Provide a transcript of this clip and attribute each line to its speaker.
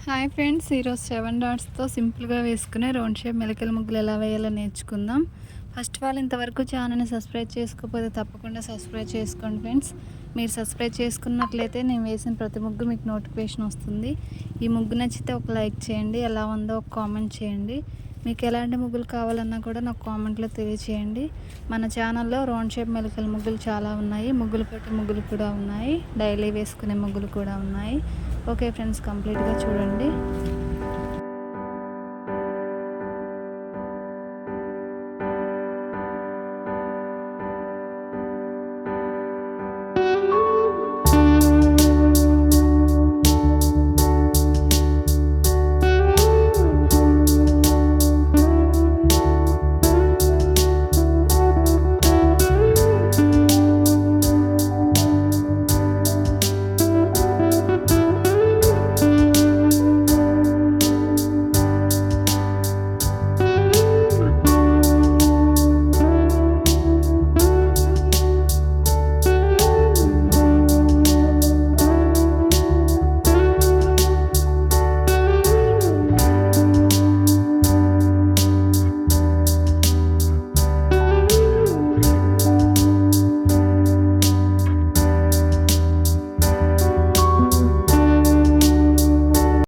Speaker 1: Hi friends, ఈరోజు 7 డాట్స్తో సింపుల్గా వేసుకునే రౌండ్ షేప్ మెలికల ముగ్గులు ఎలా వేయాలో నేర్చుకుందాం. ఫస్ట్ ఆఫ్ ఆల్ ఇంతవరకు ఛానల్ని సబ్స్క్రైబ్ చేసుకోకపోతే తప్పకుండా సబ్స్క్రైబ్ చేసుకోండి ఫ్రెండ్స్. మీరు సబ్స్క్రైబ్ చేసుకున్నట్లయితే నేను వేసిన ప్రతి ముగ్గు మీకు నోటిఫికేషన్ వస్తుంది. ఈ ముగ్గు నచ్చితే ఒక లైక్ చేయండి, ఎలా ఉందో ఒక కామెంట్ చేయండి. మీకు ఎలాంటి ముగ్గులు కావాలన్నా కూడా నాకు కామెంట్లో తెలియచేయండి. మన ఛానల్లో రౌండ్ షేప్ మెలికల ముగ్గులు చాలా ఉన్నాయి, ముగ్గులు పెట్టి ముగ్గులు కూడా ఉన్నాయి, డైలీ వేసుకునే ముగ్గులు కూడా ఉన్నాయి. ఓకే ఫ్రెండ్స్, కంప్లీట్గా చూడండి.